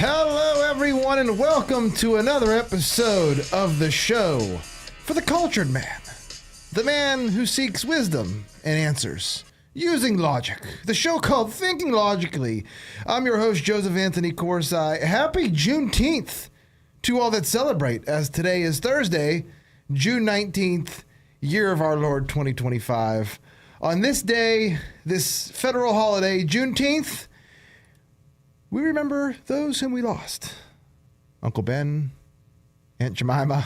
Hello, everyone, and welcome to another episode of the show for the cultured man, the man who seeks wisdom and answers using logic. The show called Thinking Logically. I'm your host, Joseph Anthony Corsai. Happy Juneteenth to all that celebrate, as today is Thursday, June 19th, year of our Lord 2025. On this day, this federal holiday, Juneteenth, we remember those whom we lost. Uncle Ben, Aunt Jemima.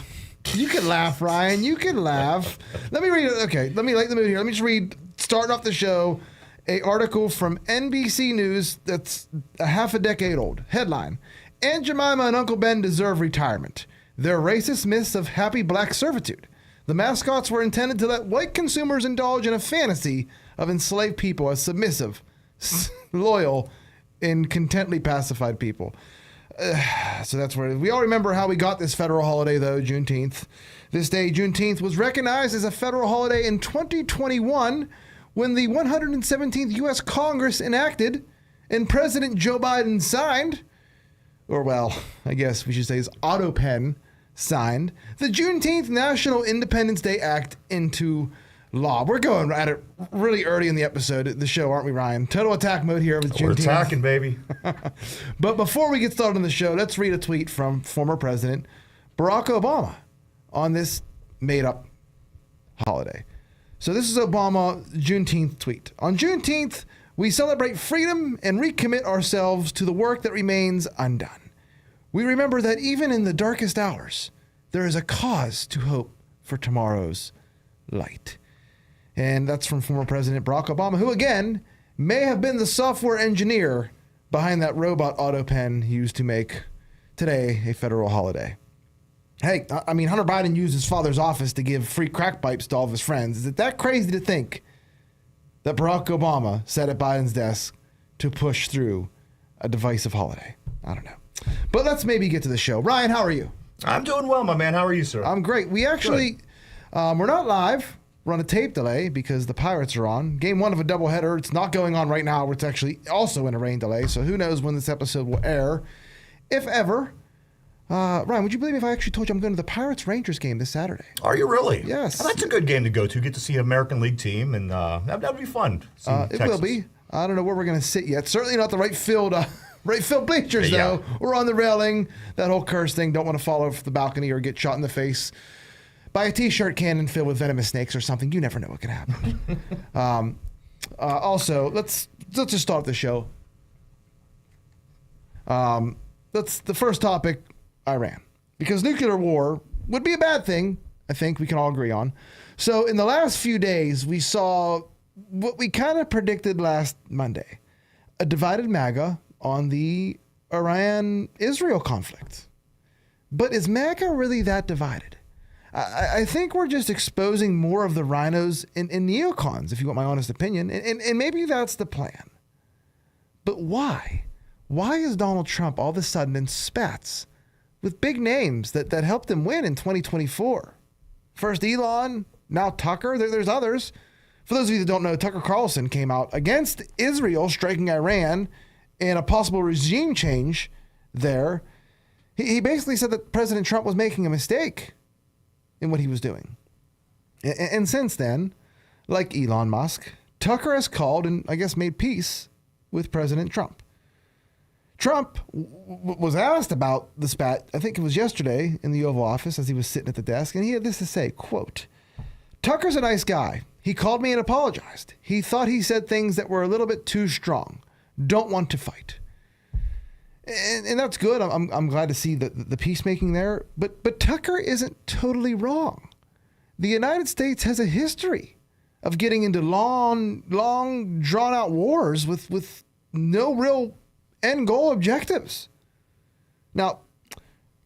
You can laugh, Ryan. You can laugh. Let me read it. Okay, let me light the mood here. Let me just read, starting off the show, a article from NBC News that's a half a decade old. Headline: Aunt Jemima and Uncle Ben deserve retirement. They're racist myths of happy black servitude. The mascots were intended to let white consumers indulge in a fantasy of enslaved people as submissive, loyal, and contently pacified people. So that's where we all remember how we got this federal holiday, though, Juneteenth. This day, Juneteenth, was recognized as a federal holiday in 2021 when the 117th U.S. Congress enacted and President Joe Biden signed, or well, I guess we should say his auto pen signed, the Juneteenth National Independence Day Act into law. We're going at it really early in the episode, the show, aren't we, Ryan? Total attack mode here with Juneteenth. We're attacking, baby. But before we get started on the show, let's read a tweet from former President Barack Obama on this made-up holiday. So this is Obama Juneteenth tweet. On Juneteenth, we celebrate freedom and recommit ourselves to the work that remains undone. We remember that even in the darkest hours, there is a cause to hope for tomorrow's light. And that's from former President Barack Obama, who, again, may have been the software engineer behind that robot auto pen used to make today a federal holiday. Hey, I mean, Hunter Biden used his father's office to give free crack pipes to all of his friends. Is it that crazy to think that Barack Obama sat at Biden's desk to push through a divisive holiday? I don't know. But let's maybe get to the show. Ryan, how are you? I'm doing well, my man. How are you, sir? I'm great. We actually, we're not live. We're on a tape delay because the Pirates are on. Game one of a doubleheader. It's not going on right now. It's actually also in a rain delay. So who knows when this episode will air, if ever. Ryan, would you believe me if I actually told you I'm going to the Pirates-Rangers game this Saturday? Are you really? Yes. Well, that's a good game to go to. Get to see an American League team, and that'd be fun. It will be. I don't know where we're going to sit yet. Certainly not the right field bleachers, though. We're on the railing. That whole curse thing. Don't want to fall off the balcony or get shot in the face by a T-shirt cannon filled with venomous snakes or something. You never know what can happen. Also, let's just start the show. The first topic, Iran. Because nuclear war would be a bad thing, I think we can all agree on. So in the last few days, we saw what we kind of predicted last Monday. A divided MAGA on the Iran-Israel conflict. But is MAGA really that divided? I think we're just exposing more of the rhinos and neocons, if you want my honest opinion, and maybe that's the plan. But why? Why is Donald Trump all of a sudden in spats with big names that helped him win in 2024? First Elon, now Tucker, there's others. For those of you that don't know, Tucker Carlson came out against Israel striking Iran and a possible regime change there. He basically said that President Trump was making a mistake in what he was doing. And since then, like Elon Musk, Tucker has called and I guess made peace with President Trump. Trump was asked about the spat, I think it was yesterday in the Oval Office as he was sitting at the desk, and he had this to say, quote, "Tucker's a nice guy. He called me and apologized. He thought he said things that were a little bit too strong. Don't want to fight." And that's good. I'm glad to see the peacemaking there. But Tucker isn't totally wrong. The United States has a history of getting into long, drawn-out wars with no real end goal objectives. Now,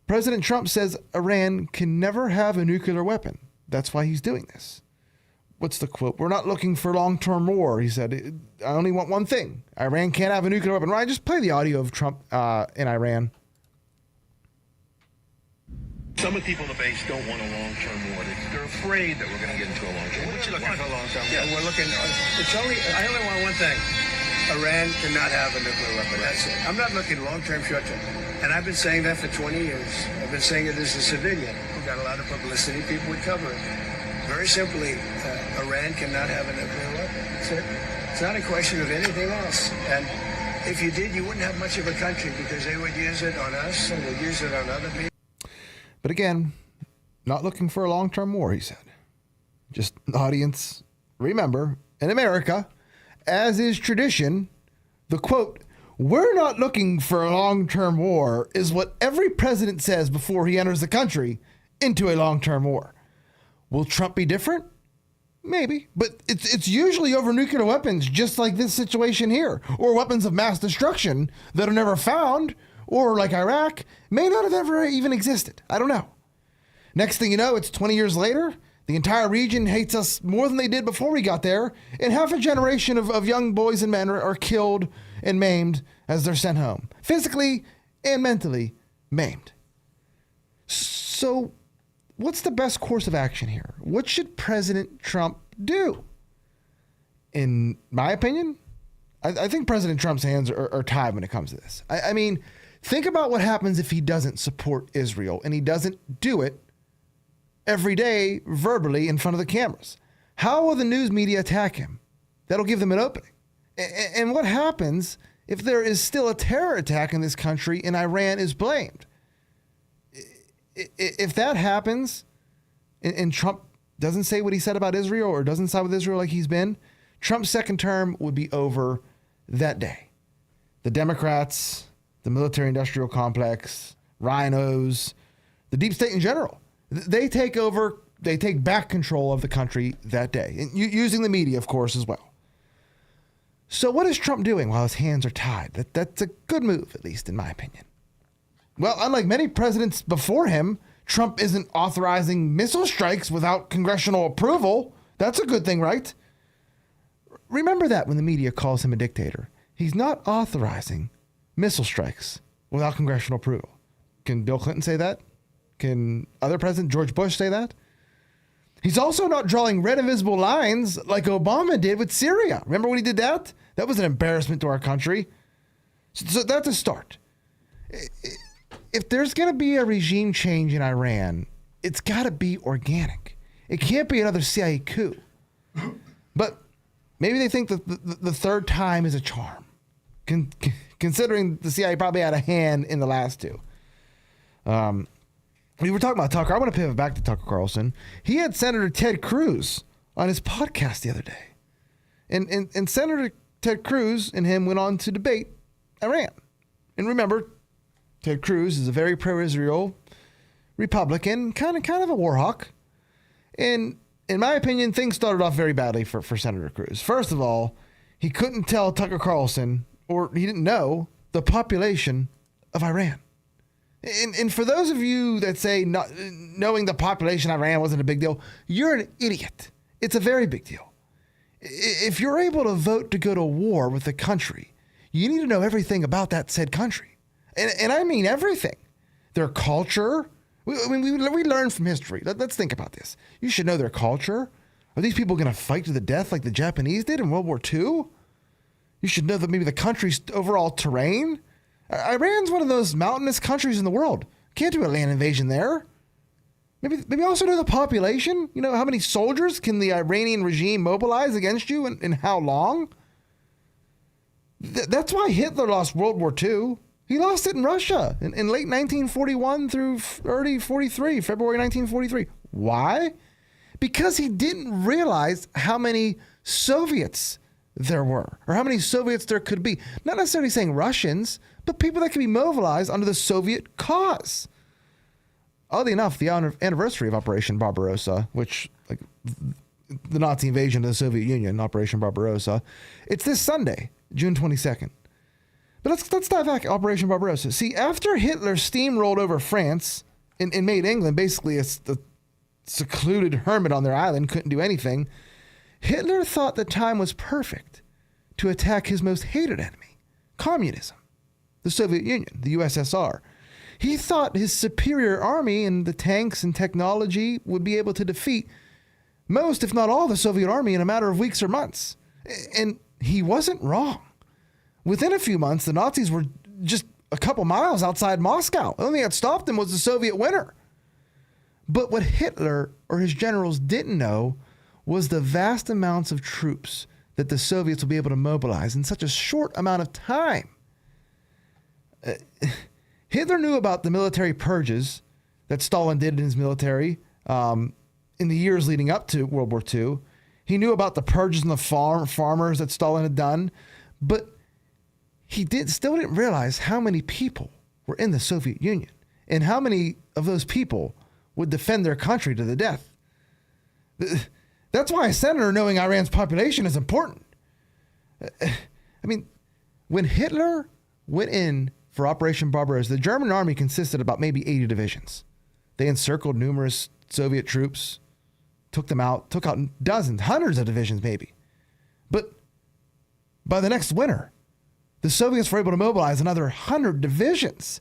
President Trump says Iran can never have a nuclear weapon. That's why he's doing this. What's the quote? "We're not looking for long-term war," he said. "I only want one thing. Iran can't have a nuclear weapon." Ryan, just play the audio of Trump in Iran. Some of the people in the base don't want a long-term war. They're afraid that we're going to get into a long-term war. What you looking for a long-term war? Yeah, we're looking. I only want one thing. Iran cannot have a nuclear weapon. That's it. I'm not looking long-term, short-term. And I've been saying that for 20 years. I've been saying it as a civilian who got a lot of publicity. People would cover it. Very simply, Iran cannot have a nuclear weapon. That's it. It's not a question of anything else. And if you did, you wouldn't have much of a country because they would use it on us and they'd use it on other people. But again, not looking for a long-term war, he said. Just audience, remember, in America, as is tradition, the quote, "We're not looking for a long-term war," is what every president says before he enters the country into a long-term war. Will Trump be different? Maybe, but it's usually over nuclear weapons, just like this situation here, or weapons of mass destruction that are never found, or like Iraq, may not have ever even existed. I don't know. Next thing you know, it's 20 years later. The entire region hates us more than they did before we got there, and half a generation of young boys and men are killed and maimed as they're sent home, physically and mentally maimed. So what's the best course of action here? What should President Trump do? In my opinion, I think President Trump's hands are tied when it comes to this. I mean, think about what happens if he doesn't support Israel, and he doesn't do it every day verbally in front of the cameras. How will the news media attack him? That'll give them an opening. And what happens if there is still a terror attack in this country and Iran is blamed? If that happens and Trump doesn't say what he said about Israel or doesn't side with Israel like he's been, Trump's second term would be over that day. The Democrats, the military-industrial complex, rhinos, the deep state in general, they take over, they take back control of the country that day, and using the media, of course, as well. So what is Trump doing while his hands are tied? That's a good move, at least in my opinion. Well, unlike many presidents before him, Trump isn't authorizing missile strikes without congressional approval. That's a good thing, right? Remember that when the media calls him a dictator. He's not authorizing missile strikes without congressional approval. Can Bill Clinton say that? Can other president George Bush say that? He's also not drawing red invisible lines like Obama did with Syria. Remember when he did that? That was an embarrassment to our country. So that's a start. If there's going to be a regime change in Iran, it's got to be organic. It can't be another CIA coup. But maybe they think that the third time is a charm, considering the CIA probably had a hand in the last two. We were talking about Tucker. I want to pivot back to Tucker Carlson. He had Senator Ted Cruz on his podcast the other day. And Senator Ted Cruz and him went on to debate Iran. And remember, Ted Cruz is a very pro-Israel Republican, kind of a war hawk. And in my opinion, things started off very badly for Senator Cruz. First of all, he couldn't tell Tucker Carlson, or he didn't know, the population of Iran. And for those of you that say not, knowing the population of Iran wasn't a big deal, you're an idiot. It's a very big deal. If you're able to vote to go to war with a country, you need to know everything about that said country. And I mean everything. Their culture. We learn from history. Let's think about this. You should know their culture. Are these people going to fight to the death like the Japanese did in World War II? You should know that maybe the country's overall terrain. Iran's one of those mountainous countries in the world. Can't do a land invasion there. Maybe also know the population. You know, how many soldiers can the Iranian regime mobilize against you and how long? That's why Hitler lost World War II. He lost it in Russia in late 1941 through early 43, February 1943. Why? Because he didn't realize how many Soviets there were, or how many Soviets there could be. Not necessarily saying Russians, but people that could be mobilized under the Soviet cause. Oddly enough, the anniversary of Operation Barbarossa, which, like the Nazi invasion of the Soviet Union, Operation Barbarossa, it's this Sunday, June 22nd. But let's dive back, Operation Barbarossa. See, after Hitler steamrolled over France and made England basically a secluded hermit on their island, couldn't do anything, Hitler thought the time was perfect to attack his most hated enemy, communism, the Soviet Union, the USSR. He thought his superior army and the tanks and technology would be able to defeat most, if not all, the Soviet army in a matter of weeks or months. And he wasn't wrong. Within a few months, the Nazis were just a couple miles outside Moscow. The only thing that stopped them was the Soviet winter. But what Hitler or his generals didn't know was the vast amounts of troops that the Soviets will be able to mobilize in such a short amount of time. Hitler knew about the military purges that Stalin did in his military in the years leading up to World War II. He knew about the purges in the farmers that Stalin had done, but he still didn't realize how many people were in the Soviet Union and how many of those people would defend their country to the death. That's why a senator knowing Iran's population is important. I mean, when Hitler went in for Operation Barbarossa, the German army consisted of about maybe 80 divisions. They encircled numerous Soviet troops, took out dozens, hundreds of divisions maybe. But by the next winter, the Soviets were able to mobilize another 100 divisions.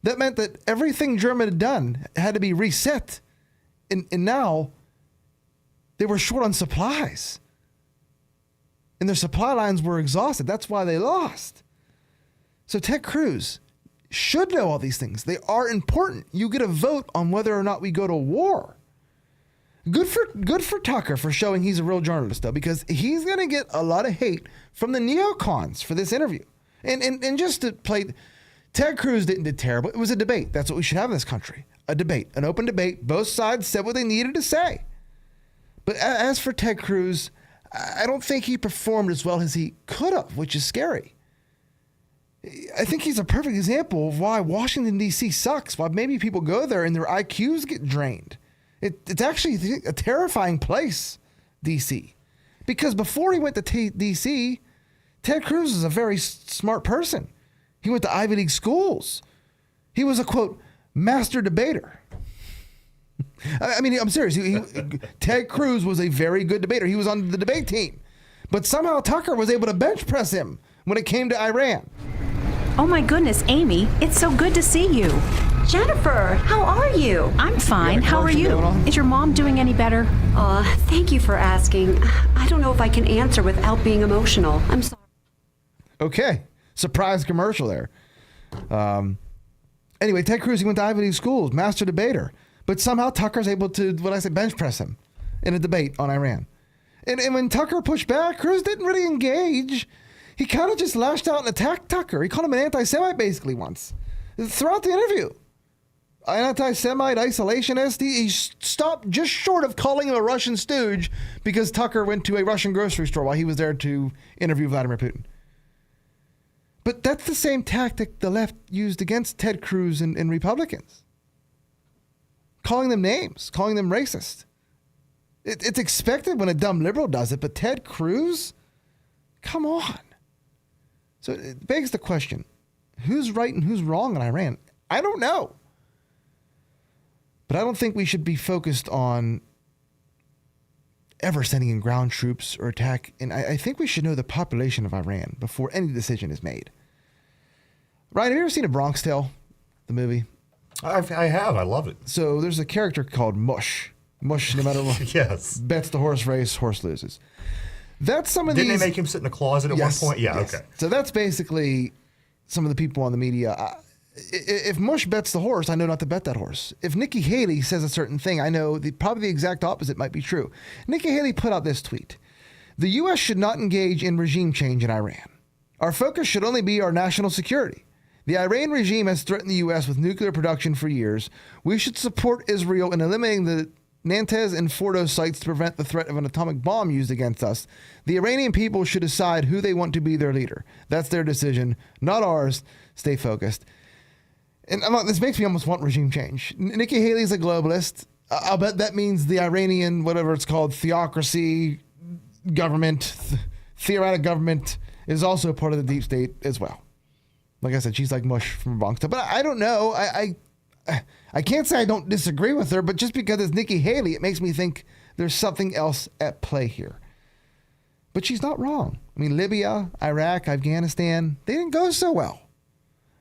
That meant that everything Germany had done had to be reset. And now they were short on supplies. And their supply lines were exhausted. That's why they lost. So Ted Cruz should know all these things. They are important. You get a vote on whether or not we go to war. Good for Tucker for showing he's a real journalist, though, because he's going to get a lot of hate from the neocons for this interview. And just to play, Ted Cruz didn't do terrible. It was a debate. That's what we should have in this country. A debate, an open debate. Both sides said what they needed to say. But as for Ted Cruz, I don't think he performed as well as he could have, which is scary. I think he's a perfect example of why Washington, D.C. sucks, why maybe people go there and their IQs get drained. It's actually a terrifying place, D.C. Because before he went to D.C., Ted Cruz is a very smart person. He went to Ivy League schools. He was a, quote, master debater. I mean, I'm serious. Ted Cruz was a very good debater. He was on the debate team. But somehow Tucker was able to bench press him when it came to Iran. Oh my goodness, Amy, it's so good to see you. Jennifer, how are you? I'm fine. How are you? Is your mom doing any better? Thank you for asking. I don't know if I can answer without being emotional. I'm sorry. Okay. Surprise commercial there. Anyway, Ted Cruz, he went to Ivy League schools, master debater. But somehow Tucker's able to, bench press him in a debate on Iran. And when Tucker pushed back, Cruz didn't really engage. He kind of just lashed out and attacked Tucker. He called him an anti-Semite basically once. Throughout the interview. An anti-Semite, isolationist. He stopped just short of calling him a Russian stooge because Tucker went to a Russian grocery store while he was there to interview Vladimir Putin. But that's the same tactic the left used against Ted Cruz and Republicans. Calling them names, calling them racist. It's expected when a dumb liberal does it, but Ted Cruz? Come on. So it begs the question, who's right and who's wrong in Iran? I don't know. But I don't think we should be focused on ever sending in ground troops or attack. And I think we should know the population of Iran before any decision is made. Ryan, have you ever seen A Bronx Tale, the movie? I have. I love it. So there's a character called Mush. Mush, no matter what. Yes. Bets the horse race, horse loses. That's some of Didn't these. they make him sit in a closet at Yes, one point? Yeah, yes. okay. So that's basically some of the people on the media. If Mush bets the horse, I know not to bet that horse. If Nikki Haley says a certain thing, I know probably the exact opposite might be true. Nikki Haley put out this tweet. The U.S. should not engage in regime change in Iran. Our focus should only be our national security. The Iran regime has threatened the U.S. with nuclear production for years. We should support Israel in eliminating the Nantes and Fordo sites to prevent the threat of an atomic bomb used against us. The Iranian people should decide who they want to be their leader. That's their decision, not ours. Stay focused. And this makes me almost want regime change. Nikki Haley's a globalist. I'll bet that means the Iranian, whatever it's called, theocracy government, theocratic government is also part of the deep state as well. Like I said, she's like Mush from Bronx. But I don't know. I can't say I don't disagree with her, but just because it's Nikki Haley, it makes me think there's something else at play here. But she's not wrong. I mean, Libya, Iraq, Afghanistan, they didn't go so well.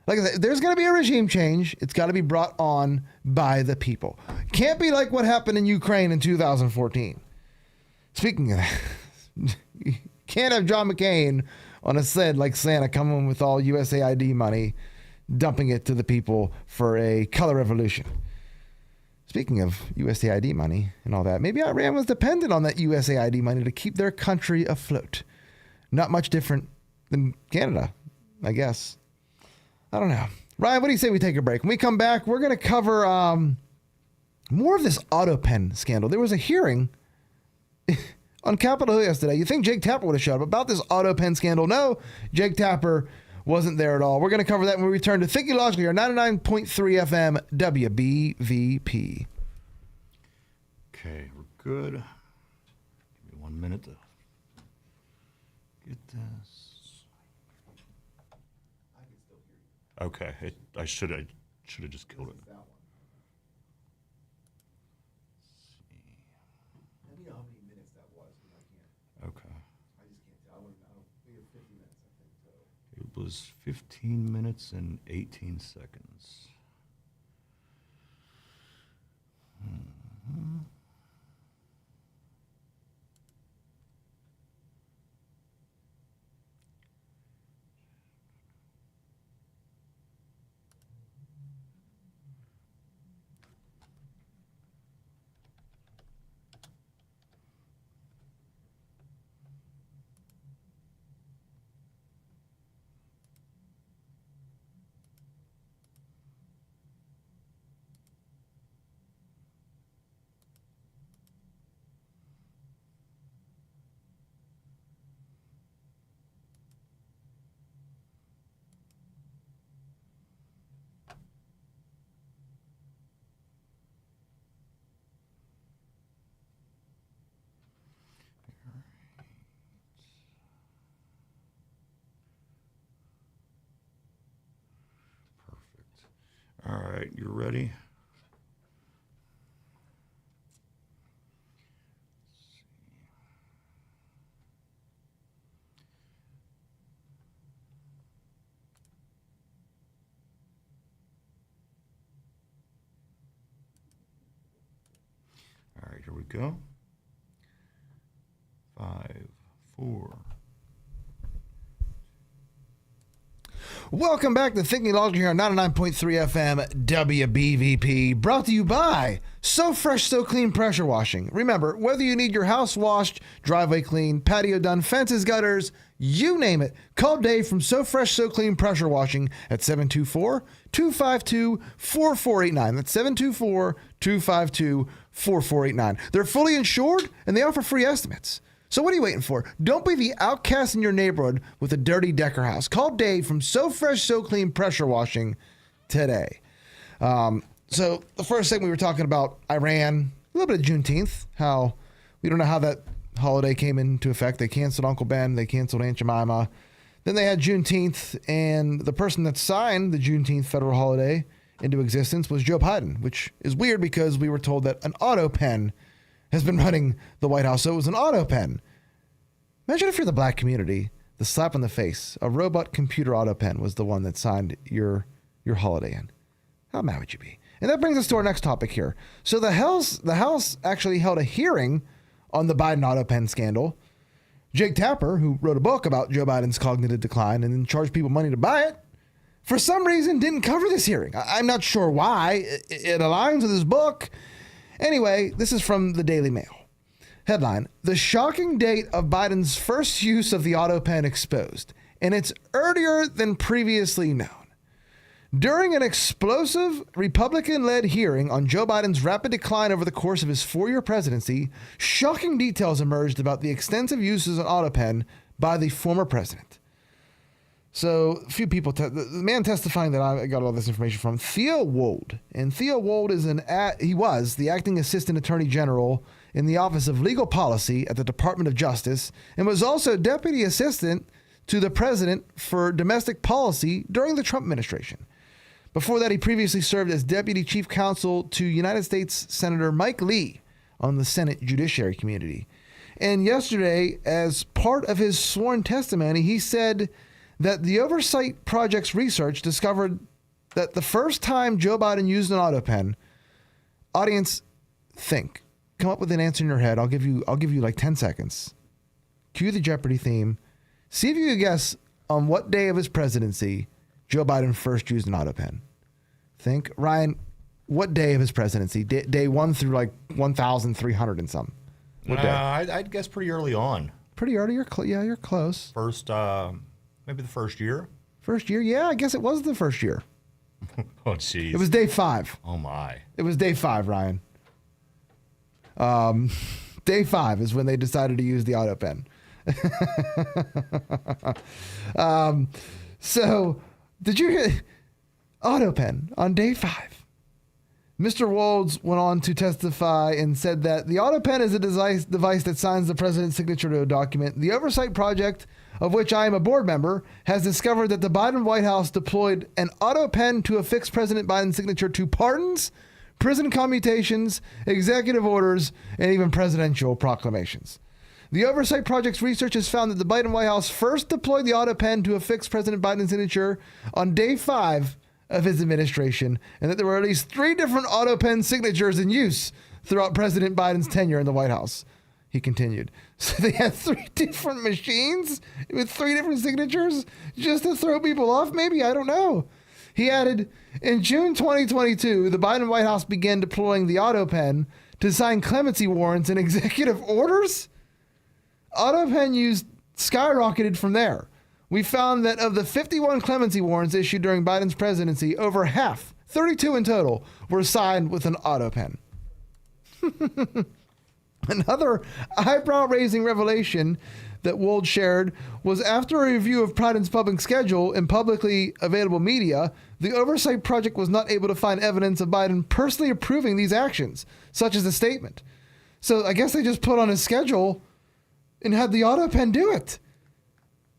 Like I said, there's going to be a regime change. It's got to be brought on by the people. Can't be like what happened in Ukraine in 2014. Speaking of that, you can't have John McCain on a sled like Santa, coming with all USAID money, dumping it to the people for a color revolution. Speaking of USAID money and all that, maybe Iran was dependent on that USAID money to keep their country afloat. Not much different than Canada, I guess. I don't know. Ryan, what do you say we take a break? When we come back, we're going to cover more of this AutoPen scandal. There was a hearing on Capitol Hill yesterday. You think Jake Tapper would have showed up about this AutoPen scandal? No, Jake Tapper wasn't there at all. We're going to cover that when we return to Thinking Logically, our 99.3 FM WBVP. Okay, we're good. Give me 1 minute to get this. Okay, I should have just killed it. Okay. It was 15 minutes and 18 seconds. All right, you ready? All right, here we go. 5, 4. Welcome back to Thinking Logically here on 99.3 FM WBVP, brought to you by So Fresh, So Clean Pressure Washing. Remember, whether you need your house washed, driveway clean, patio done, fences, gutters, you name it, call Dave from So Fresh, So Clean Pressure Washing at 724-252-4489. That's 724-252-4489. They're fully insured and they offer free estimates. So what are you waiting for? Don't be the outcast in your neighborhood with a dirty Decker house. Call Dave from So Fresh, So Clean Pressure Washing today. So the first thing we were talking about Iran, a little bit of Juneteenth, how we don't know how that holiday came into effect. They canceled Uncle Ben. They canceled Aunt Jemima. Then they had Juneteenth, and the person that signed the Juneteenth federal holiday into existence was Joe Biden, which is weird because we were told that an auto pen has been running the White House. So it was an auto pen. Imagine if you're the black community, the slap in the face. A robot computer auto pen was the one that signed your holiday in. How mad would you be? And that brings us to our next topic here. So the House actually held a hearing on the Biden auto pen scandal. Jake Tapper, who wrote a book about Joe Biden's cognitive decline and then charged people money to buy it, for some reason didn't cover this hearing. I'm not sure why. It aligns with his book. Anyway, this is from the Daily Mail. Headline, the shocking date of Biden's first use of the auto pen exposed, and it's earlier than previously known. During an explosive Republican-led hearing on Joe Biden's rapid decline over the course of his 4-year presidency, shocking details emerged about the extensive uses of auto pen by the former president. So a few people, the man testifying that I got all this information from, Theo Wold. And Theo Wold he was the acting assistant attorney general in the Office of Legal Policy at the Department of Justice and was also deputy assistant to the president for domestic policy during the Trump administration. Before that, he previously served as deputy chief counsel to United States Senator Mike Lee on the Senate Judiciary Committee. And yesterday, as part of his sworn testimony, he said that the Oversight Project's research discovered that the first time Joe Biden used an auto pen, audience, think. Come up with an answer in your head. I'll give you like 10 seconds. Cue the Jeopardy theme. See if you can guess on what day of his presidency Joe Biden first used an auto pen. Think, Ryan, what day of his presidency? Day 1 through like 1,300 and some. What day? I'd guess pretty early on. Pretty early. You're close. First, maybe the first year. First year? Yeah, I guess it was the first year. Oh, jeez. It was day 5. Oh, my. It was day 5, Ryan. Day 5 is when they decided to use the auto pen. So, did you hear auto pen on day 5? Mr. Wolds went on to testify and said that the auto pen is a device that signs the president's signature to a document. The oversight project, of which I am a board member, has discovered that the Biden White House deployed an auto pen to affix President Biden's signature to pardons, prison commutations, executive orders, and even presidential proclamations. The Oversight Project's research has found that the Biden White House first deployed the auto pen to affix President Biden's signature on day 5 of his administration, and that there were at least 3 different auto pen signatures in use throughout President Biden's tenure in the White House. He continued. So they had 3 different machines with 3 different signatures just to throw people off? Maybe, I don't know. He added, in June 2022, the Biden White House began deploying the auto pen to sign clemency warrants and executive orders? Auto pen use skyrocketed from there. We found that of the 51 clemency warrants issued during Biden's presidency, over half, 32 in total, were signed with an auto pen. Another eyebrow-raising revelation that Wold shared was after a review of Biden's public schedule in publicly available media, the Oversight Project was not able to find evidence of Biden personally approving these actions, such as a statement. So I guess they just put on his schedule and had the auto pen do it.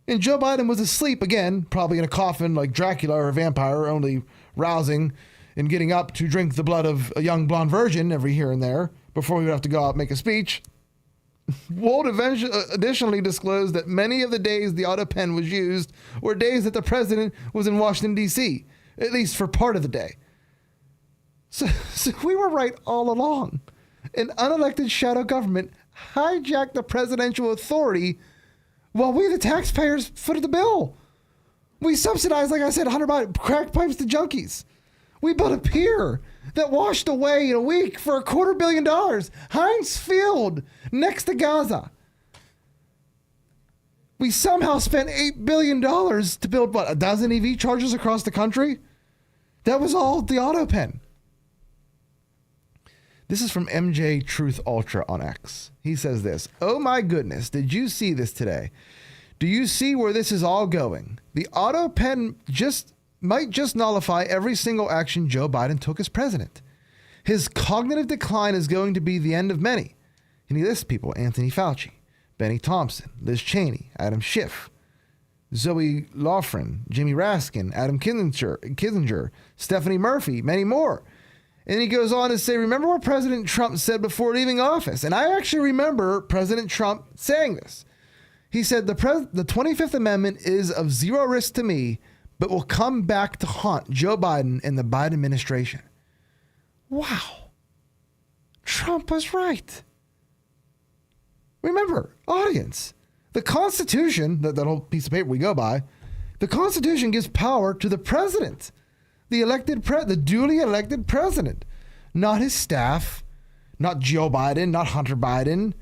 And Joe Biden was asleep again, probably in a coffin like Dracula or a vampire, only rousing and getting up to drink the blood of a young blonde virgin every here and there before he would have to go out and make a speech. Wold additionally disclosed that many of the days the auto pen was used were days that the president was in Washington, D.C., at least for part of the day. So we were right all along. An unelected shadow government hijacked the presidential authority while we, the taxpayers, footed the bill. We subsidized, like I said, $100 crack pipes to junkies. We built a pier that washed away in a week for $250 million. Heinz Field, next to Gaza. We somehow spent $8 billion to build, what, a dozen EV chargers across the country? That was all the auto pen. This is from MJ Truth Ultra on X. He says this, "Oh my goodness, did you see this today? Do you see where this is all going? The auto pen might just nullify every single action Joe Biden took as president. His cognitive decline is going to be the end of many." And he lists people: Anthony Fauci, Benny Thompson, Liz Cheney, Adam Schiff, Zoe Lofgren, Jimmy Raskin, Adam Kinzinger, Stephanie Murphy, many more. And he goes on to say, remember what President Trump said before leaving office? And I actually remember President Trump saying this. He said, the 25th Amendment is of zero risk to me, but will come back to haunt Joe Biden and the Biden administration. Wow. Trump was right. Remember, audience, the Constitution, that whole piece of paper we go by, the Constitution gives power to the president. The duly elected president, not his staff, not Joe Biden, not Hunter Biden,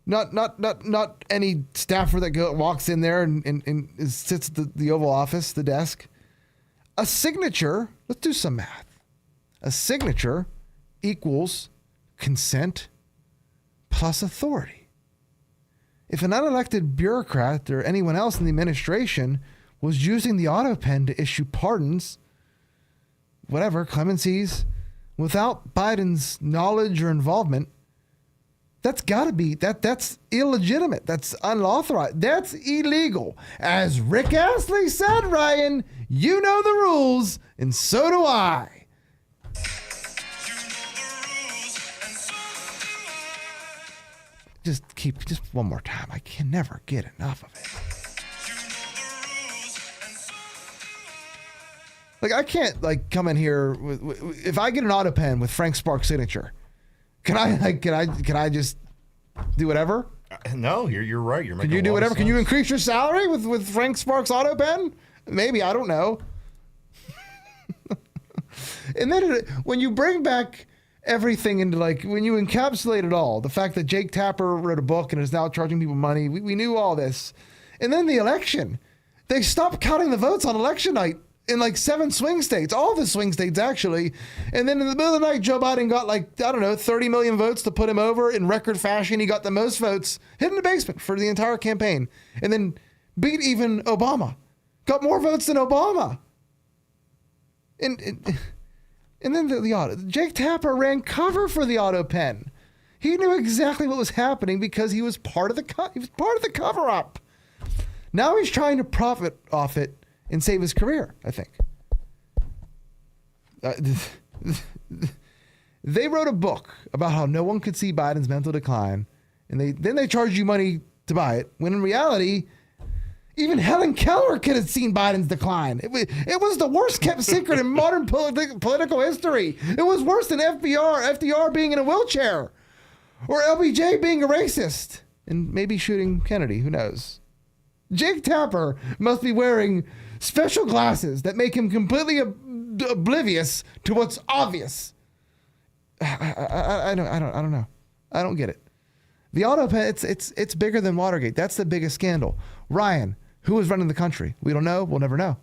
not any staffer that walks in there and sits at the Oval Office, the desk. A signature, let's do some math. A signature equals consent plus authority. If an unelected bureaucrat or anyone else in the administration was using the auto pen to issue pardons, whatever, clemencies, without Biden's knowledge or involvement, that's got to be, that's illegitimate. That's unauthorized. That's illegal. As Rick Astley said, Ryan, you know the rules, and so do I. Just one more time. I can never get enough of it. Like, I can't come in here if I get an auto pen with Frank Sparks' signature. Can I just do whatever? No, you're right. You're making Can you a do lot of whatever? Can you sense. increase your salary with Frank Sparks Auto Pen? Maybe, I don't know. And then when you bring back everything into like, when you encapsulate it all, the fact that Jake Tapper wrote a book and is now charging people money, we knew all this. And then the election, they stopped counting the votes on election night in like 7 swing states, all the swing states actually. And then in the middle of the night, Joe Biden got like, I don't know, 30 million votes to put him over in record fashion. He got the most votes, hid in the basement for the entire campaign, and then beat even Obama. Got more votes than Obama. And then the auto. Jake Tapper ran cover for the auto pen. He knew exactly what was happening because he was part of the cover up. Now he's trying to profit off it and save his career, I think. They wrote a book about how no one could see Biden's mental decline, and then they charged you money to buy it, when in reality, even Helen Keller could have seen Biden's decline. It was the worst kept secret in modern political history. It was worse than FDR being in a wheelchair, or LBJ being a racist, and maybe shooting Kennedy, who knows. Jake Tapper must be wearing special glasses that make him completely oblivious to what's obvious. I don't know. I don't get it. The auto pen, it's bigger than Watergate. That's the biggest scandal. Ryan, who was running the country? We don't know. We'll never know.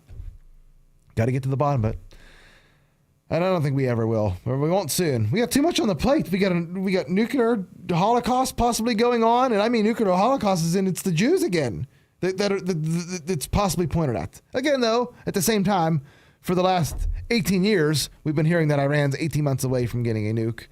Got to get to the bottom of it. And I don't think we ever will. Or we won't soon. We got too much on the plate. We got nuclear holocaust possibly going on, and I mean nuclear holocaust is it's the Jews again that's possibly pointed at. Again, though, at the same time, for the last 18 years, we've been hearing that Iran's 18 months away from getting a nuke.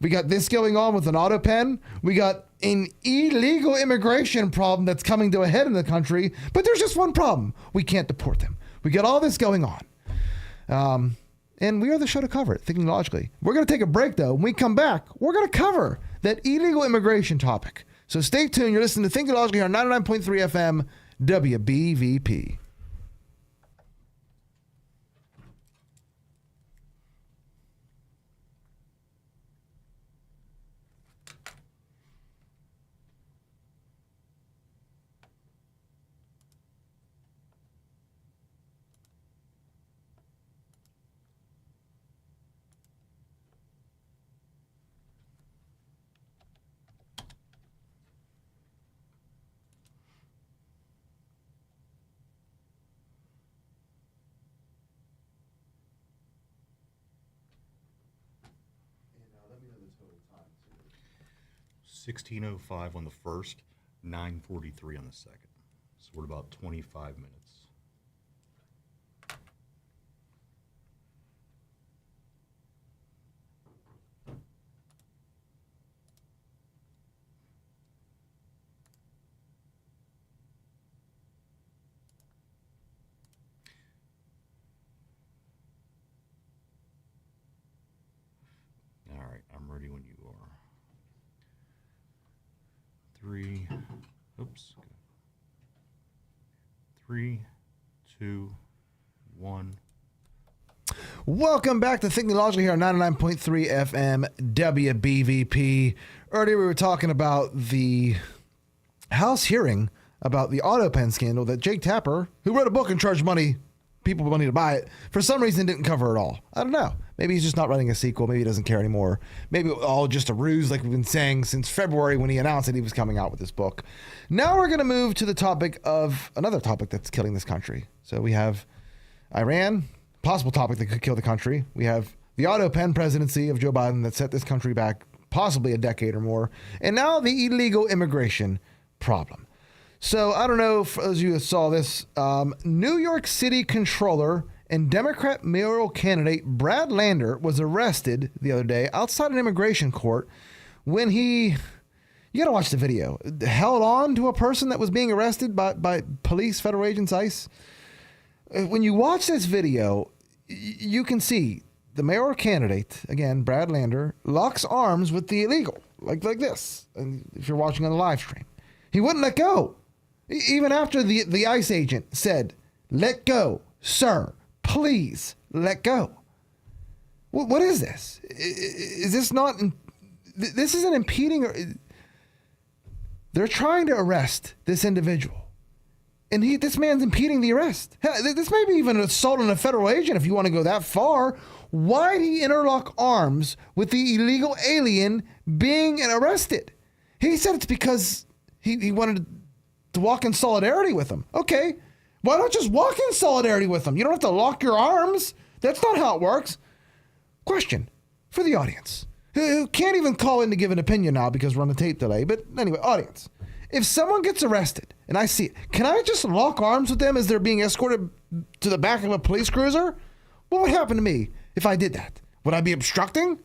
We got this going on with an auto pen. We got an illegal immigration problem that's coming to a head in the country. But there's just one problem. We can't deport them. We got all this going on. And we are the show to cover it, Thinking Logically. We're going to take a break, though. When we come back, we're going to cover that illegal immigration topic. So stay tuned. You're listening to Thinking Logically on 99.3 FM WBVP. total time. 16:05 on the first, 9:43 on the second. So we're about 25 minutes. All right, I'm ready when you are. 3, 2, 1. Welcome back to Thinking Logically here on 99.3 FM WBVP. Earlier we were talking about the House hearing about the auto pen scandal that Jake Tapper, who wrote a book and charged people money to buy it, for some reason didn't cover it all. I don't know. Maybe he's just not writing a sequel. Maybe he doesn't care anymore. Maybe all just a ruse like we've been saying since February when he announced that he was coming out with this book. Now we're going to move to the topic of another topic that's killing this country. So we have Iran, possible topic that could kill the country. We have the auto pen presidency of Joe Biden that set this country back possibly a decade or more. And now the illegal immigration problem. So I don't know if those of you that saw this, New York City controller and Democrat mayoral candidate Brad Lander was arrested the other day outside an immigration court when you got to watch the video, held on to a person that was being arrested by police, federal agents, ICE. When you watch this video, you can see the mayoral candidate, again, Brad Lander, locks arms with the illegal, like this. And if you're watching on the live stream, he wouldn't let go. Even after the ICE agent said, "Let go, sir, please let go." What is this? Is this not, this isn't impeding, or They're trying to arrest this individual. And this man's impeding the arrest. Hell, this may be even an assault on a federal agent if you want to go that far. Why'd he interlock arms with the illegal alien being arrested? He said it's because he wanted to walk in solidarity with him. Okay, why not just walk in solidarity with him? You don't have to lock your arms. That's not how it works. Question for the audience, who can't even call in to give an opinion now because we're on the tape delay. But anyway, audience, if someone gets arrested and I see it, can I just lock arms with them as they're being escorted to the back of a police cruiser? What would happen to me if I did that? Would I be obstructing?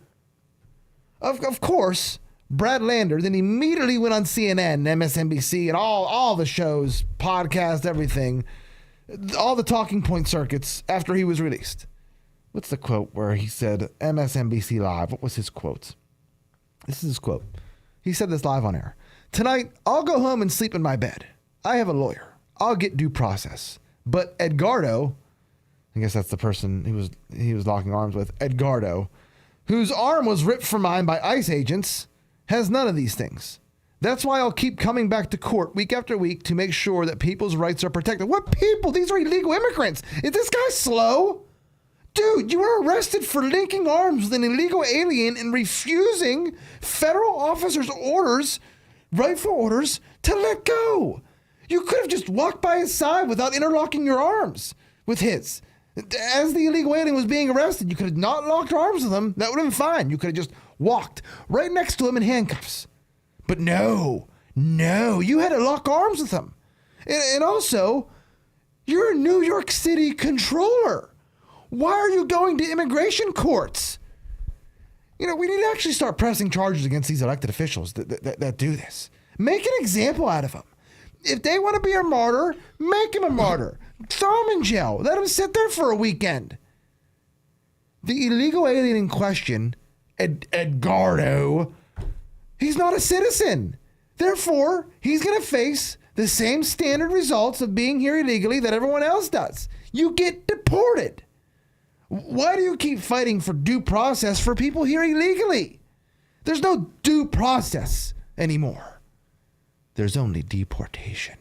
Of course, Brad Lander then immediately went on CNN, MSNBC, and all the shows, podcasts, everything, all the talking point circuits after he was released. What's the quote where he said MSNBC Live? What was his quote? This is his quote. He said this live on air. Tonight, I'll go home and sleep in my bed. I have a lawyer. I'll get due process. But Edgardo, I guess that's the person he was locking arms with, Edgardo, whose arm was ripped from mine by ICE agents, has none of these things. That's why I'll keep coming back to court week after week to make sure that people's rights are protected. What people? These are illegal immigrants. Is this guy slow? Dude, you were arrested for linking arms with an illegal alien and refusing federal officers' orders, rightful orders, to let go. You could have just walked by his side without interlocking your arms with his. As the illegal alien was being arrested, you could have not locked arms with him. That would have been fine. You could have just walked right next to him in handcuffs. But no, you had to lock arms with him. And also, you're a New York City controller. Why are you going to immigration courts? You know, we need to actually start pressing charges against these elected officials that do this. Make an example out of them. If they want to be a martyr, make him a martyr. Throw him in jail. Let him sit there for a weekend. The illegal alien in question, Edgardo, he's not a citizen. Therefore, he's going to face the same standard results of being here illegally that everyone else does. You get deported. Why do you keep fighting for due process for people here illegally? There's no due process anymore. There's only deportation.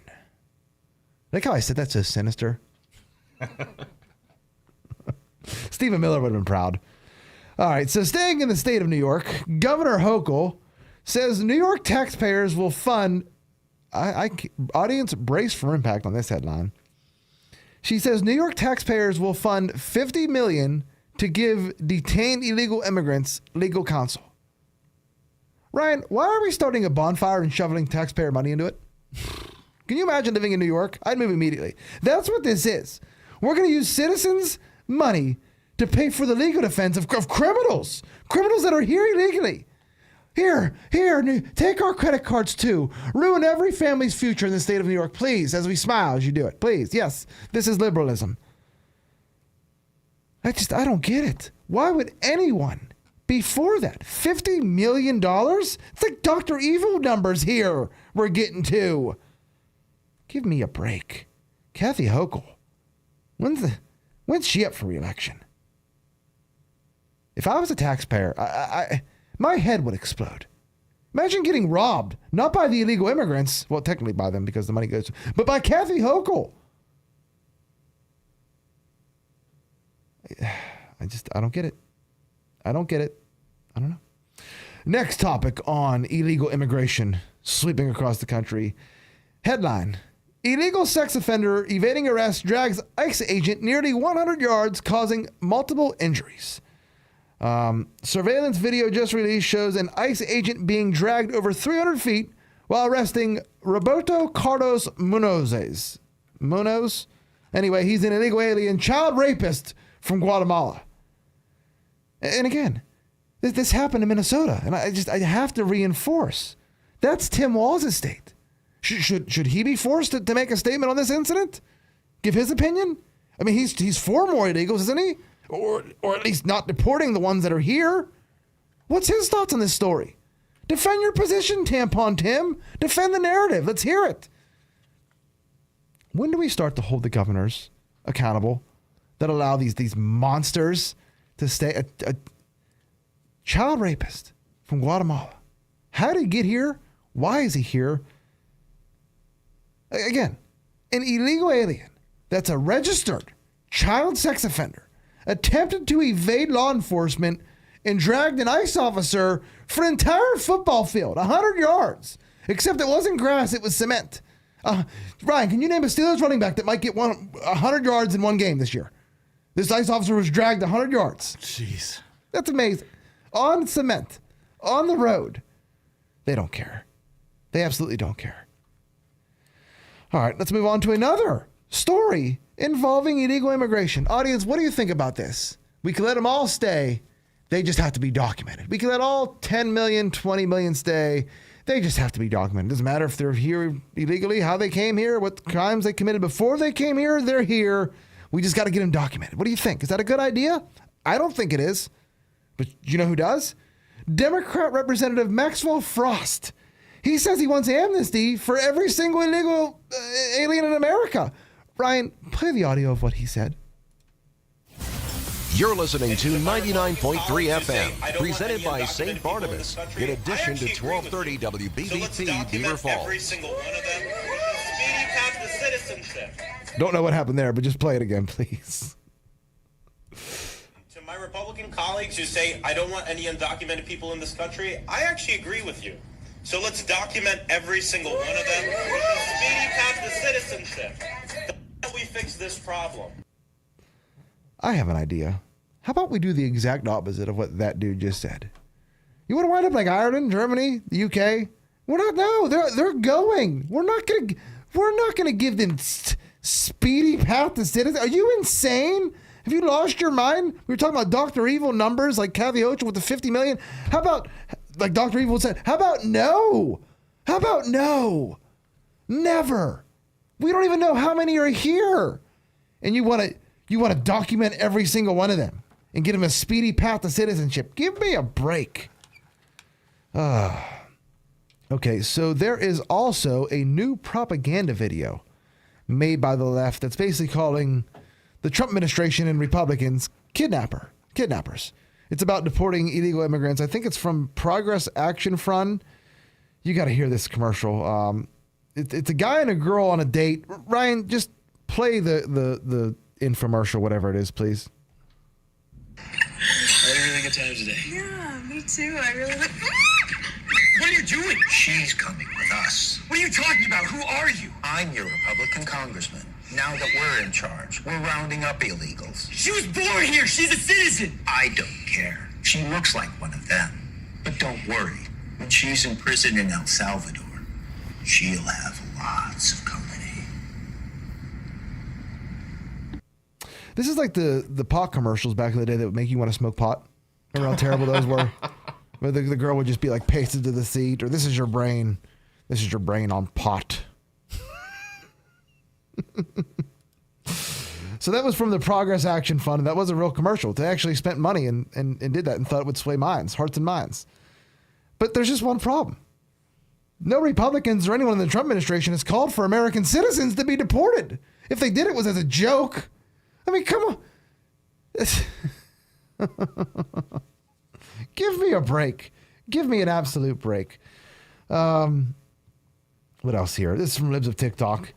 Like how I said that's so sinister. Stephen Miller would have been proud. All right, so staying in the state of New York, Governor Hochul says New York taxpayers will fund, audience brace for impact on this headline. She says New York taxpayers will fund $50 million to give detained illegal immigrants legal counsel. Ryan, why are we starting a bonfire and shoveling taxpayer money into it? Can you imagine living in New York? I'd move immediately. That's what this is. We're going to use citizens' money to pay for the legal defense of criminals that are here illegally. Here, take our credit cards too. Ruin every family's future in the state of New York, please, as we smile as you do it. Please, yes, this is liberalism. I don't get it. Why would anyone be for that? $50 million? It's like Dr. Evil numbers here we're getting to. Give me a break. Kathy Hochul, when's she up for re-election? If I was a taxpayer, my head would explode. Imagine getting robbed, not by the illegal immigrants, well, technically by them because the money goes, but by Kathy Hochul. I don't get it. I don't know. Next topic on illegal immigration sweeping across the country. Headline: illegal sex offender evading arrest drags ICE agent nearly 100 yards, causing multiple injuries. Surveillance video just released shows an ICE agent being dragged over 300 feet while arresting Roberto Carlos Munoz. Anyway, he's an illegal alien child rapist from Guatemala. And again, this happened in Minnesota, and I have to reinforce that's Tim Walz' estate. Should he be forced to make a statement on this incident? Give his opinion? I mean, he's for more illegals, isn't he? Or at least not deporting the ones that are here. What's his thoughts on this story? Defend your position, Tampon Tim. Defend the narrative. Let's hear it. When do we start to hold the governors accountable that allow these monsters to stay? A child rapist from Guatemala. How did he get here? Why is he here? Again, an illegal alien that's a registered child sex offender attempted to evade law enforcement and dragged an ICE officer for an entire football field, 100 yards. Except it wasn't grass, it was cement. Ryan, can you name a Steelers running back that might get 100 yards in one game this year? This ICE officer was dragged 100 yards. Jeez. That's amazing. On cement, on the road. They don't care. They absolutely don't care. All right, let's move on to another story involving illegal immigration. Audience, what do you think about this? We can let them all stay. They just have to be documented. We can let all 10 million, 20 million stay. They just have to be documented. It doesn't matter if they're here illegally, how they came here, what crimes they committed before they came here. They're here. We just got to get them documented. What do you think? Is that a good idea? I don't think it is. But you know who does? Democrat Representative Maxwell Frost. He says he wants amnesty for every single illegal alien in America. Ryan, play the audio of what he said. You're listening to 99.3 FM, presented by St. Barnabas, in addition to 1230 WBBP Beaver Falls. Every single one of them with a speedy path to citizenship. Don't know what happened there, but just play it again, please. To my Republican colleagues who say, I don't want any undocumented people in this country, I actually agree with you. So let's document every single one of them with a speedy path to citizenship. That's how we fix this problem. I have an idea. How about we do the exact opposite of what that dude just said? You want to wind up like Ireland, Germany, the UK? We're not. No, they're going. We're not gonna give them speedy path to citizenship. Are you insane? Have you lost your mind? We were talking about Dr. Evil numbers like Kathy Ocha with the 50 million. How about, like Dr. Evil said, how about no? How about no? Never. We don't even know how many are here. And you want to document every single one of them and get them a speedy path to citizenship. Give me a break. Okay, so there is also a new propaganda video made by the left that's basically calling the Trump administration and Republicans kidnappers. It's about deporting illegal immigrants. I think it's from Progress Action Front. You got to hear this commercial. It's a guy and a girl on a date. Ryan, just play the infomercial, whatever it is, please. I had a really good time today. Yeah, me too. I really like. What are you doing? She's coming with us. What are you talking about? Who are you? I'm your Republican congressman. Now that we're in charge, we're rounding up illegals. She was born here. She's a citizen. I don't care. She looks like one of them. But don't worry. When she's in prison in El Salvador, she'll have lots of company. This is like the pot commercials back in the day that would make you want to smoke pot. Remember how terrible those were? Where the girl would just be like pasted to the seat, or this is your brain. This is your brain on pot. So that was from the Progress Action Fund, and that was a real commercial. They actually spent money and did that and thought it would sway minds, hearts and minds. But there's just one problem. No Republicans or anyone in the Trump administration has called for American citizens to be deported. If they did, it was as a joke. I mean, come on. Give me a break. Give me an absolute break. What else here? This is from Libs of TikTok.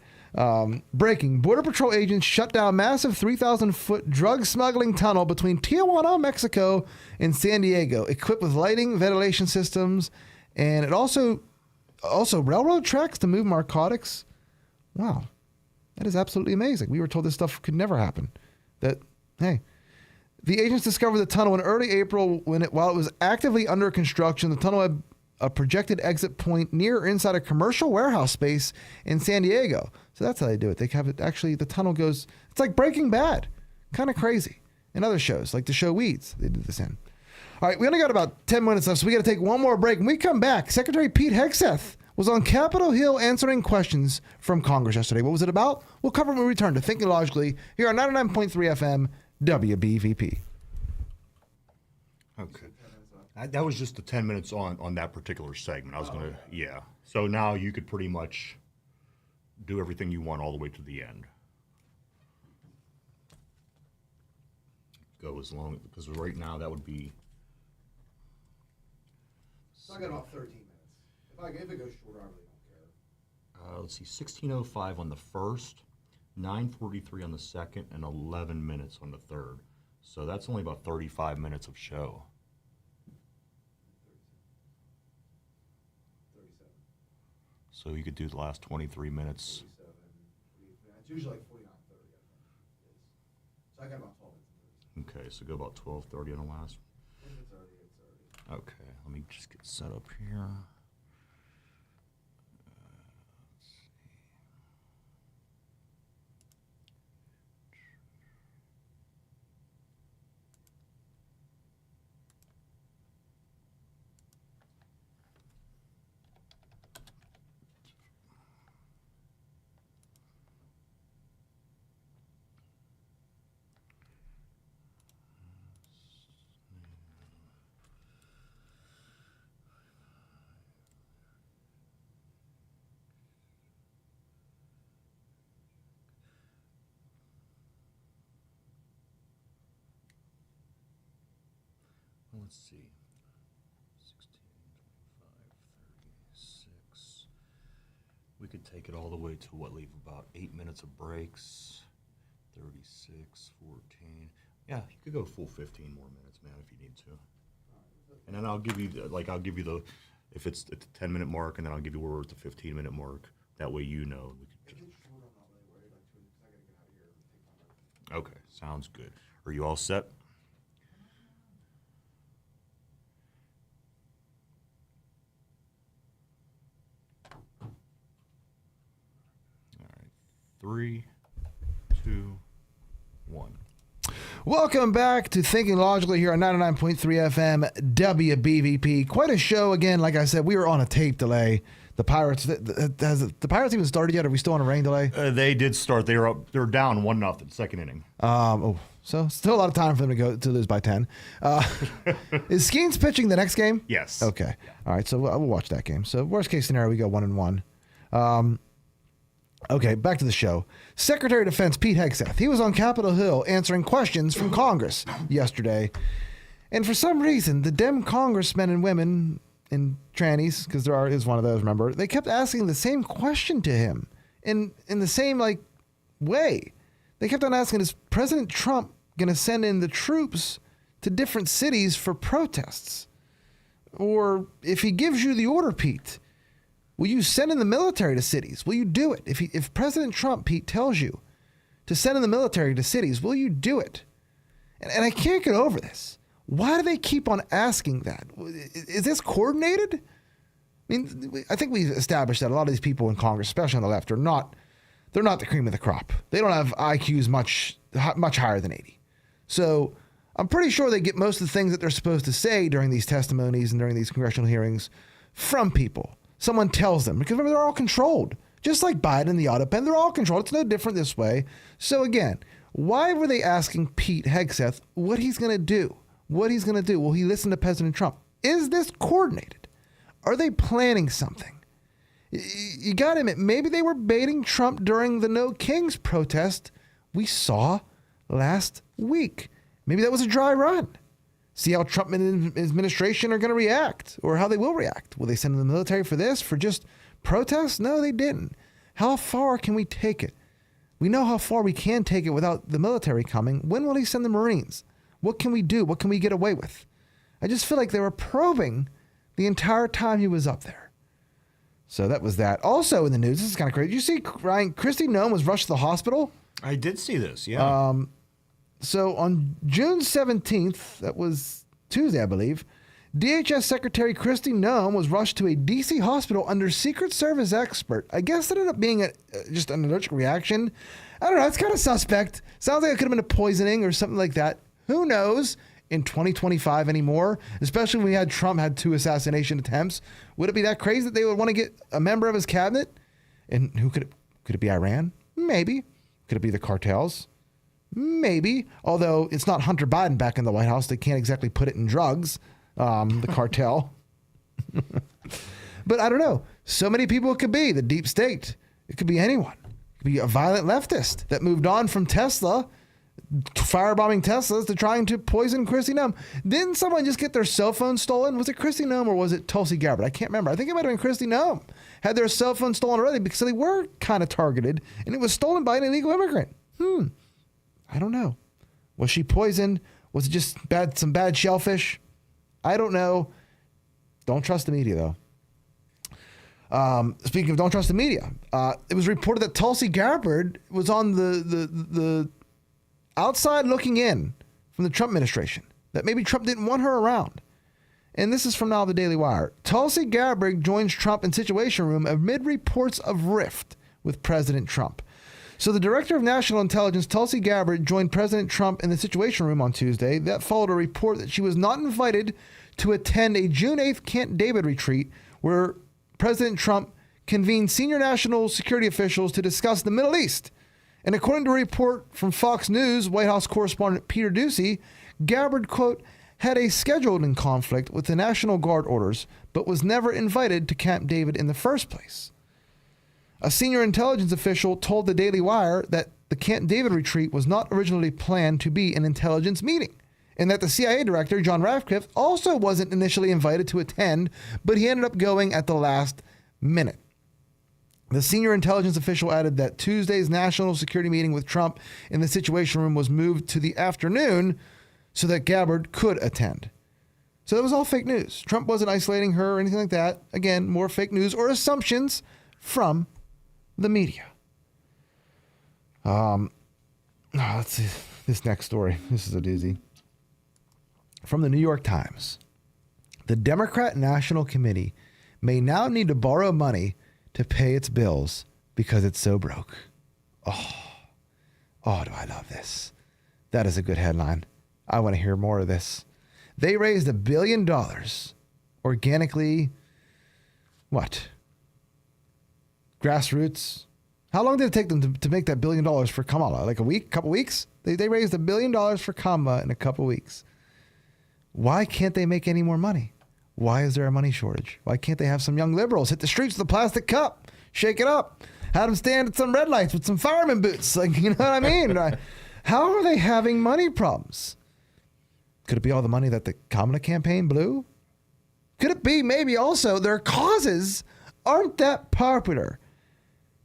Breaking. Border Patrol agents shut down massive 3,000-foot drug smuggling tunnel between Tijuana, Mexico, and San Diego, equipped with lighting, ventilation systems, and it also railroad tracks to move narcotics. Wow. That is absolutely amazing. We were told this stuff could never happen. The agents discovered the tunnel in early April while it was actively under construction. The tunnel had a projected exit point near or inside a commercial warehouse space in San Diego. So that's how they do it. They have it actually, the tunnel goes, it's like Breaking Bad. Kind of crazy. And other shows, like the show Weeds, they did this in. All right, we only got about 10 minutes left, so we got to take one more break. When we come back, Secretary Pete Hegseth was on Capitol Hill answering questions from Congress yesterday. What was it about? We'll cover when we return to Thinking Logically here on 99.3 FM WBVP. Okay. That was just the 10 minutes on that particular segment. I was going to, yeah. So now you could pretty much do everything you want all the way to the end. Go as long, because right now that would be. So I got about 13 minutes. If it goes shorter, I really don't care. let's see, 16:05 on the first, 9:43 on the second, and 11 minutes on the third. So that's only about 35 minutes of show. 37. So you could do the last 23 minutes. 37. It's usually like 49:30, I think. So I got about 12 minutes. Okay, so go about 12:30 on the last. If it's early, it's early. Okay, let me just get set up here. Let's see. 16, 25, 36. We could take it all the way to what, leave about 8 minutes of breaks. 36, 14. Yeah, you could go full 15 more minutes, man, if you need to. And then I'll give you if it's at the 10-minute mark, and then I'll give you where we're at the 15-minute mark. That way you know. We could just... Okay, sounds good. Are you all set? All right, 3, 2, 1. Welcome back to Thinking Logically here on 99.3 FM WBVP. Quite a show again. Like I said, we were on a tape delay. The Pirates, has the Pirates even started yet? Are we still on a rain delay? They did start. They were up. They were down 1-0, second inning. So still a lot of time for them to lose by 10. Is Skeens pitching the next game? Yes. Okay. All right. So we'll watch that game. So worst case scenario, we go 1-1. Okay, back to the show. Secretary of Defense Pete Hegseth, he was on Capitol Hill answering questions from Congress yesterday. And for some reason, the Dem congressmen and women and trannies, because there is one of those, remember, they kept asking the same question to him in the same way. They kept on asking, is President Trump going to send in the troops to different cities for protests? Or if he gives you the order, Pete, will you send in the military to cities? Will you do it? If President Trump, Pete, tells you to send in the military to cities, will you do it? And I can't get over this. Why do they keep on asking that? Is this coordinated? I mean, I think we've established that a lot of these people in Congress, especially on the left, they're not the cream of the crop. They don't have IQs much higher than 80. So I'm pretty sure they get most of the things that they're supposed to say during these testimonies and during these congressional hearings from people. Someone tells them, because remember, they're all controlled. Just like Biden and the auto pen, they're all controlled. It's no different this way. So again, why were they asking Pete Hegseth what he's going to do? What he's going to do? Will he listen to President Trump? Is this coordinated? Are they planning something? You got to admit, maybe they were baiting Trump during the No Kings protest we saw last week. Maybe that was a dry run. See how Trump and his administration are going to react, or how they will react. Will they send in the military for this, for just protests? No, they didn't. How far can we take it? We know how far we can take it without the military coming. When will he send the Marines? What can we do? What can we get away with? I just feel like they were probing the entire time he was up there. So that was that. Also in the news, this is kind of crazy. Did you see, Ryan, Kristi Noem was rushed to the hospital? I did see this, yeah. So on June 17th, that was Tuesday, I believe, DHS Secretary Kristi Noem was rushed to a D.C. hospital under Secret Service expert. I guess it ended up being just an allergic reaction. I don't know. It's kind of suspect. Sounds like it could have been a poisoning or something like that. Who knows in 2025 anymore, especially when we had Trump had 2 assassination attempts. Would it be that crazy that they would want to get a member of his cabinet? And who could it be? Iran? Maybe. Could it be the cartels? Maybe, although it's not Hunter Biden back in the White House. They can't exactly put it in drugs, the cartel. But I don't know. So many people it could be. The deep state. It could be anyone. It could be a violent leftist that moved on from Tesla firebombing Teslas to trying to poison Kristi Noem. Didn't someone just get their cell phone stolen? Was it Kristi Noem or was it Tulsi Gabbard? I can't remember. I think it might have been Kristi Noem. Had their cell phone stolen already because they were kind of targeted, and it was stolen by an illegal immigrant. I don't know. Was she poisoned? Was it just some bad shellfish? I don't know. Don't trust the media, though. Speaking of don't trust the media, it was reported that Tulsi Gabbard was on the outside looking in from the Trump administration, that maybe Trump didn't want her around. And this is from now the Daily Wire. Tulsi Gabbard joins Trump in Situation Room amid reports of rift with President Trump. So the director of national intelligence, Tulsi Gabbard, joined President Trump in the Situation Room on Tuesday. That followed a report that she was not invited to attend a June 8th Camp David retreat where President Trump convened senior national security officials to discuss the Middle East. And according to a report from Fox News, White House correspondent Peter Doocy, Gabbard, quote, had a scheduling conflict with the National Guard orders, but was never invited to Camp David in the first place. A senior intelligence official told the Daily Wire that the Camp David retreat was not originally planned to be an intelligence meeting, and that the CIA director, John Ratcliffe, also wasn't initially invited to attend, but he ended up going at the last minute. The senior intelligence official added that Tuesday's national security meeting with Trump in the Situation Room was moved to the afternoon so that Gabbard could attend. So that was all fake news. Trump wasn't isolating her or anything like that. Again, more fake news or assumptions from the media. Let's see this next story. This is a doozy. From the New York Times. The Democrat National Committee may now need to borrow money to pay its bills because it's so broke. Oh, do I love this. That is a good headline. I want to hear more of this. They raised $1 billion organically. What? Grassroots. How long did it take them to make that $1 billion for Kamala? Like a week, couple weeks? They raised $1 billion for Kamala in a couple weeks. Why can't they make any more money? Why is there a money shortage? Why can't they have some young liberals hit the streets with a plastic cup, shake it up, have them stand at some red lights with some fireman boots? Like, you know what I mean? How are they having money problems? Could it be all the money that the Kamala campaign blew? Could it be maybe also their causes aren't that popular?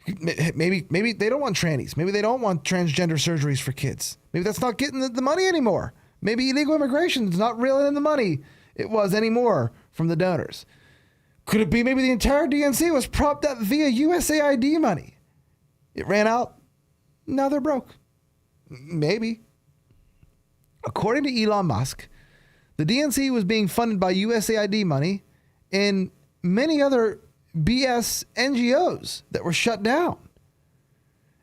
Maybe they don't want trannies. Maybe they don't want transgender surgeries for kids. Maybe that's not getting the money anymore. Maybe illegal immigration is not reeling in the money it was anymore from the donors. Could it be maybe the entire DNC was propped up via USAID money? It ran out. Now they're broke. Maybe. According to Elon Musk, the DNC was being funded by USAID money and many other BS NGOs that were shut down.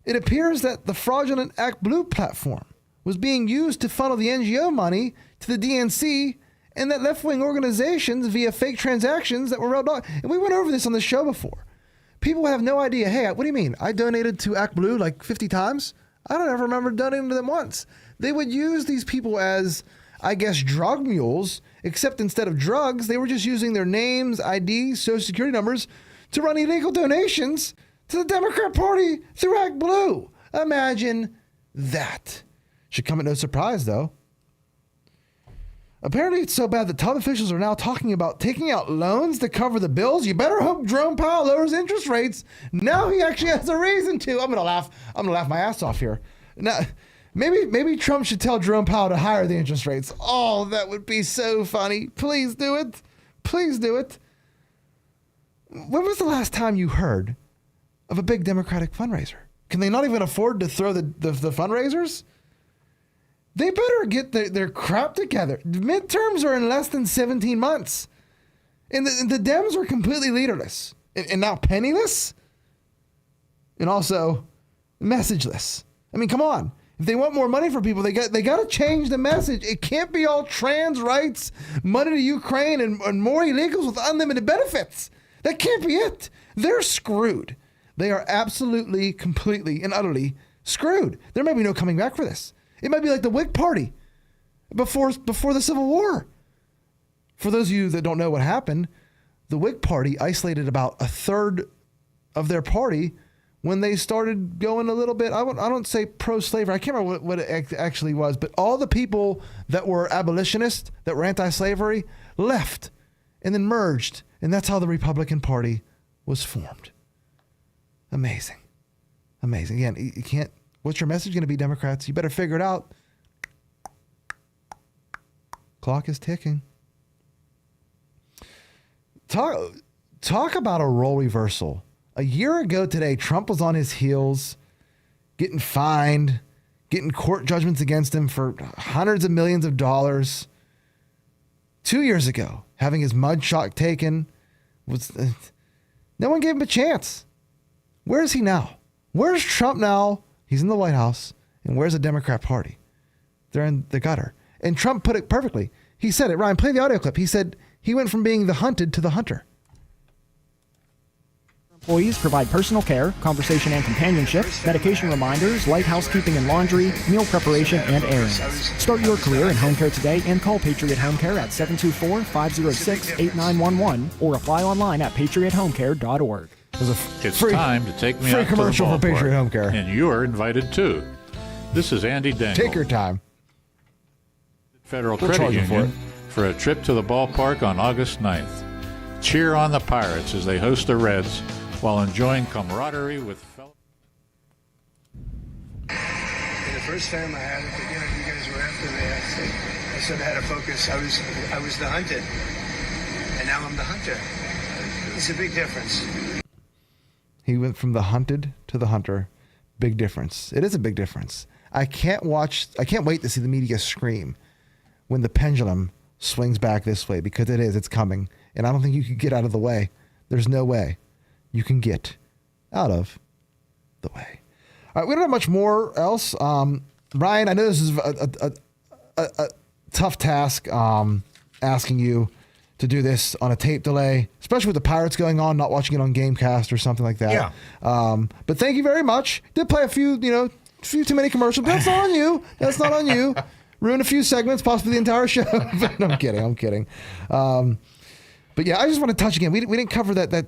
It appears that the fraudulent ActBlue platform was being used to funnel the NGO money to the DNC and that left-wing organizations via fake transactions that were rolled out. And we went over this on the show before. People have no idea. Hey, what do you mean? I donated to ActBlue like 50 times? I don't ever remember donating to them once. They would use these people as, I guess, drug mules, except instead of drugs, they were just using their names, IDs, social security numbers to run illegal donations to the Democrat Party through ActBlue. Imagine that. Should come at no surprise, though. Apparently, it's so bad that top officials are now talking about taking out loans to cover the bills. You better hope Jerome Powell lowers interest rates. Now he actually has a reason to. I'm gonna laugh my ass off here. Now, maybe Trump should tell Jerome Powell to higher the interest rates. Oh, that would be so funny. Please do it. Please do it. When was the last time you heard of a big Democratic fundraiser? Can they not even afford to throw the fundraisers? They better get their crap together. Midterms are in less than 17 months. And the Dems were completely leaderless. And now penniless? And also messageless. I mean, come on. If they want more money for people, they got to change the message. It can't be all trans rights, money to Ukraine, and more illegals with unlimited benefits. That can't be it. They're screwed. They are absolutely, completely, and utterly screwed. There may be no coming back for this. It might be like the Whig Party before the Civil War. For those of you that don't know what happened, the Whig Party isolated about a third of their party when they started going a little bit, I don't say pro-slavery. I can't remember what it actually was, but all the people that were abolitionists, that were anti-slavery, left and then merged. And that's how the Republican Party was formed. Amazing. Amazing. Again, you can't, what's your message going to be, Democrats? You better figure it out. Clock is ticking. Talk about a role reversal. A year ago today, Trump was on his heels, getting fined, getting court judgments against him for hundreds of millions of dollars. 2 years ago, having his mugshot taken, no one gave him a chance. Where is he now? Where's Trump now? He's in the White House. And where's the Democrat Party? They're in the gutter. And Trump put it perfectly. He said it. Ryan, play the audio clip. He said he went from being the hunted to the hunter. Employees provide personal care, conversation and companionship, medication reminders, light housekeeping and laundry, meal preparation, and errands. Start your career in home care today and call Patriot Home Care at 724-506-8911 or apply online at patriothomecare.org. It's time to take me out to the commercial for Patriot Home Care. And you're invited too. This is Andy Dangle. Take your time. Federal Credit Union for a trip to the ballpark on August 9th. Cheer on the Pirates as they host the Reds while enjoying camaraderie with fellow. And the first time I had it, you guys were after me. I said I had to focus. I was the hunted, and now I'm the hunter. It's a big difference. He went from the hunted to the hunter. Big difference. It is a big difference. I can't wait to see the media scream when the pendulum swings back this way, because it's coming. And I don't think you can get out of the way. There's no way you can get out of the way. All right, we don't have much more else. Ryan, I know this is a tough task asking you to do this on a tape delay, especially with the Pirates going on, not watching it on Gamecast or something like that. Yeah. But thank you very much. Did play a few too many commercials. But that's not on you. That's not on you. Ruined a few segments, possibly the entire show. No, I'm kidding. But yeah, I just want to touch again. We didn't cover that.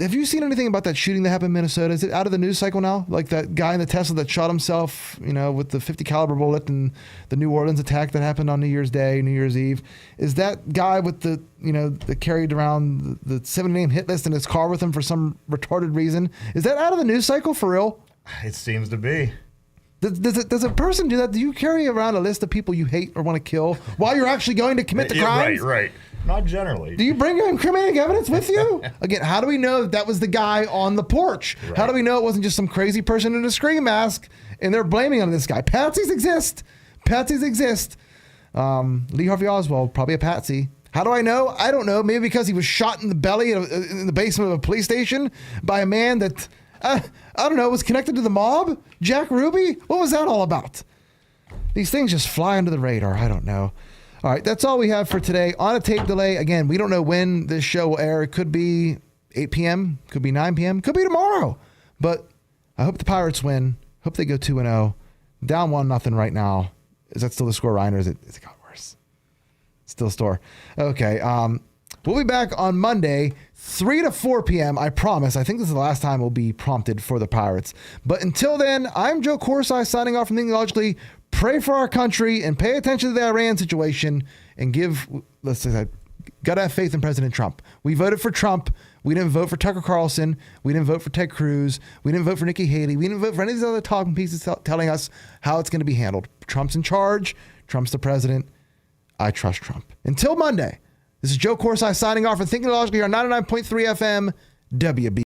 Have you seen anything about that shooting that happened in Minnesota? Is it out of the news cycle now? Like that guy in the Tesla that shot himself, with the 50 caliber bullet, and the New Orleans attack that happened on New Year's Day, New Year's Eve. Is that guy with that carried around the 7-name hit list in his car with him for some retarded reason? Is that out of the news cycle for real? It seems to be. Does a person do that? Do you carry around a list of people you hate or want to kill while you're actually going to commit the crimes? Right. Not generally. Do you bring your incriminating evidence with you? Again, how do we know that was the guy on the porch? Right. How do we know it wasn't just some crazy person in a scream mask and they're blaming on this guy? Patsies exist. Lee Harvey Oswald, probably a patsy. How do I know? I don't know. Maybe because he was shot in the belly in the basement of a police station by a man that, I don't know, was connected to the mob? Jack Ruby? What was that all about? These things just fly under the radar. I don't know. All right, that's all we have for today. On a tape delay, again, we don't know when this show will air. It could be 8 p.m., could be 9 p.m., could be tomorrow. But I hope the Pirates win. Hope they go 2-0. Down 1-0 right now. Is that still the score, Ryan, or is it got worse? Still store. Okay. We'll be back on Monday, 3 to 4 p.m. I promise. I think this is the last time we'll be prompted for the Pirates. But until then, I'm Joe Corsai signing off from Thinking Logically. Pray for our country and pay attention to the Iran situation and gotta have faith in President Trump. We voted for Trump. We didn't vote for Tucker Carlson. We didn't vote for Ted Cruz. We didn't vote for Nikki Haley. We didn't vote for any of these other talking pieces telling us how it's going to be handled. Trump's in charge. Trump's the president. I trust Trump. Until Monday, this is Joe Corsai signing off and Thinking Logically on 99.3 FM WB.